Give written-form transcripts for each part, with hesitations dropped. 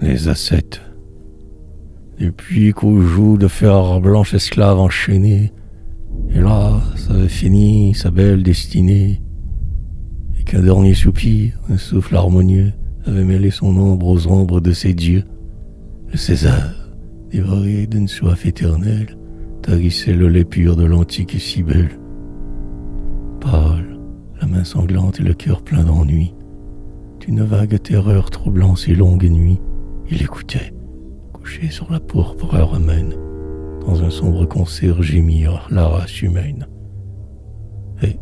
les ascètes. Depuis qu'au joug de fer blanche esclave enchaînée, hélas, avait fini sa belle destinée, et qu'un dernier soupir, un souffle harmonieux, avait mêlé son ombre aux ombres de ses dieux. Le César, dévoré d'une soif éternelle, tarissait le lait pur de l'antique Cybèle. Pâle, la main sanglante et le cœur plein d'ennui, d'une vague terreur troublant ses longues nuits, il écoutait, couché sur la pourpre romaine, dans un sombre concert gémir la race humaine. Et,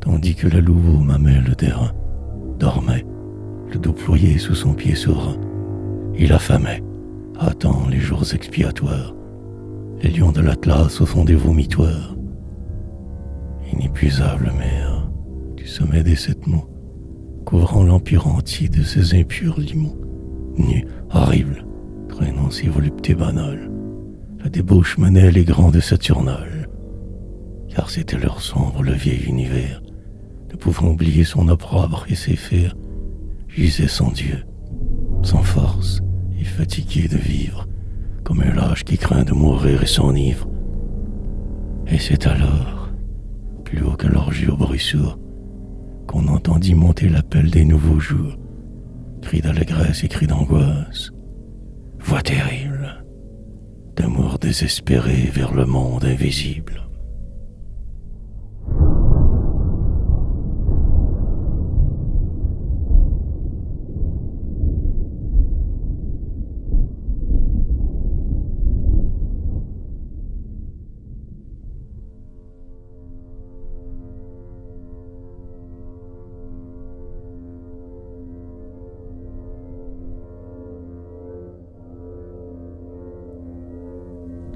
tandis que la louve aux mamelles d'airain dormait, le dos ployé sous son pied serein, il affamait, attend les jours expiatoires, les lions de l'Atlas au fond des vomitoires. Inépuisable mer, du sommet des 7 monts, couvrant l'empire entier de ses impurs limons, nu, horrible, traînant ses voluptés banales, la débauche menait les grands de Saturnales, car c'était leur sombre, le vieil univers, ne pouvant oublier son opprobre et ses fers, gisait sans Dieu, sans force et fatigué de vivre, comme un lâche qui craint de mourir et s'enivre. Et c'est alors, plus haut que l'orgie au bruit sourd, qu'on entendit monter l'appel des nouveaux jours, cris d'allégresse et cris d'angoisse, voix terrible, d'amour désespéré vers le monde invisible.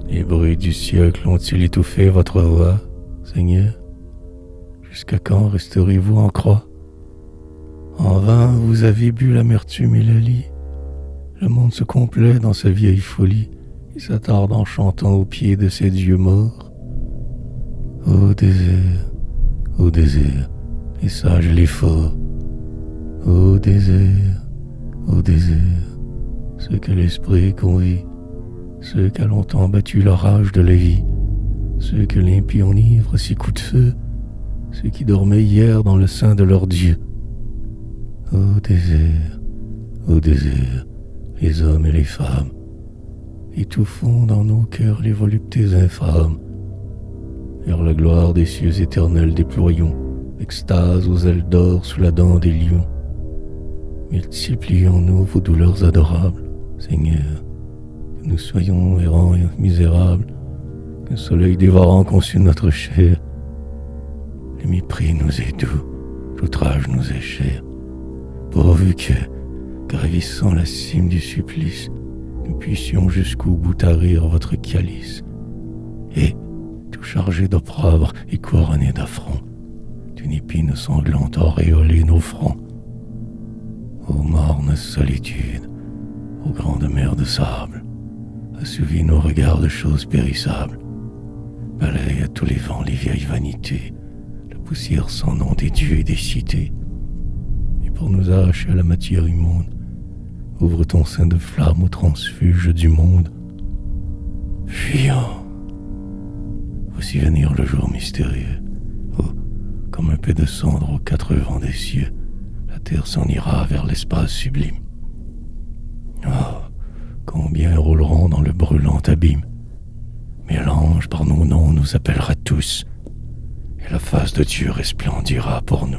Les bruits du siècle ont-ils étouffé votre voix, Seigneur? Jusqu'à quand resterez-vous en croix? En vain vous avez bu l'amertume et la lie. Le monde se complaît dans sa vieille folie et s'attarde en chantant aux pieds de ces dieux morts. Ô désert, les sages et les forts. Ô désert, ceux que l'esprit convie, ceux qu'a longtemps battu l'orage de la vie, ceux que l'impie enivre ses coups de feu, ceux qui dormaient hier dans le sein de leur Dieu. Ô désert, les hommes et les femmes, étouffons dans nos cœurs les voluptés infâmes. Vers la gloire des cieux éternels déployons l'extase aux ailes d'or sous la dent des lions. Multiplions-nous vos douleurs adorables, Seigneur, que nous soyons errants et misérables, qu'un soleil dévorant consume notre chair. Le mépris nous est doux, l'outrage nous est cher, pourvu que, gravissant la cime du supplice, nous puissions jusqu'au bout tarir votre calice, et, tout chargé d'opprobre et couronné d'affront, d'une épine sanglante auréoler nos fronts. Ô morne solitude, ô grande mer de sable, assouvis nos regards de choses périssables, balaye à tous les vents les vieilles vanités, la poussière sans nom des dieux et des cités, et pour nous arracher à la matière immonde, ouvre ton sein de flamme au transfuge du monde. Fuyons, voici venir le jour mystérieux, oh, comme un peu de cendre aux 4 vents des cieux, la terre s'en ira vers l'espace sublime. Oh, combien rouleront dans le brûlant abîme, mais l'ange par nos noms nous appellera tous, et la face de Dieu resplendira pour nous.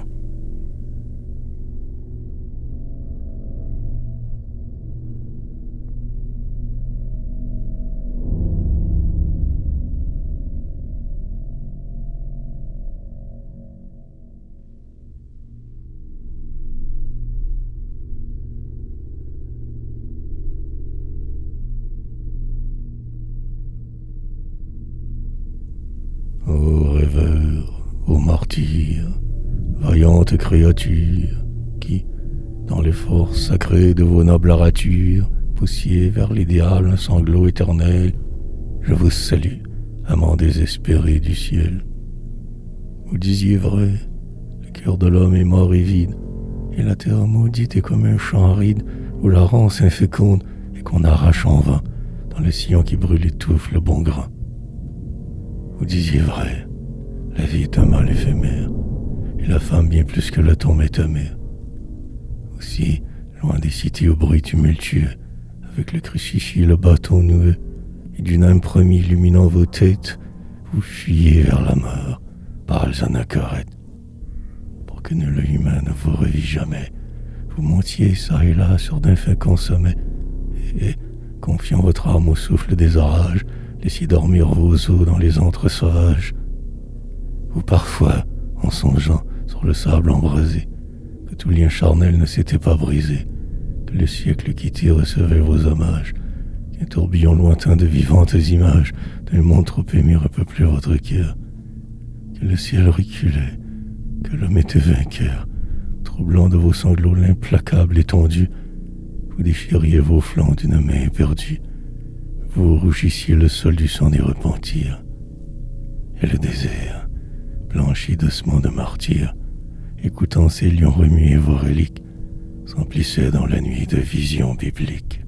Ô rêveurs, ô martyrs, vaillantes créatures, qui, dans les forces sacrées de vos nobles ratures, poussiez vers l'idéal un sanglot éternel, je vous salue, amants désespérés du ciel. Vous disiez vrai, le cœur de l'homme est mort et vide, et la terre maudite est comme un champ aride où la ronce inféconde qu'on arrache en vain dans le sillon qui brûle étouffe le bon grain. Vous disiez vrai, la vie est un mal éphémère, et la femme bien plus que le tombe est amère. Aussi, loin des cités au bruit tumultueux, avec le crucifix et le bâton noueux, et d'une âme promis illuminant vos têtes, vous fuyez vers la mort, pâles anachorètes. Pour que nul humain ne vous revit jamais, vous montiez çà et là sur d'inféconds sommets, et, confiant votre âme au souffle des orages, laissiez dormir vos os dans les antres sauvages. Ou parfois, en songeant sur le sable embrasé, que tout lien charnel ne s'était pas brisé, que le siècle quitté recevait vos hommages, qu'un tourbillon lointain de vivantes images d'un monde trop ému repeuplait votre cœur, que le ciel reculait, que l'homme était vainqueur, troublant de vos sanglots l'implacable étendue, vous déchiriez vos flancs d'une main éperdue, vous rougissiez le sol du sang des repentirs, et le désert, blanchi d'ossements de martyrs, écoutant ces lions remuer vos reliques, s'emplissait dans la nuit de visions bibliques.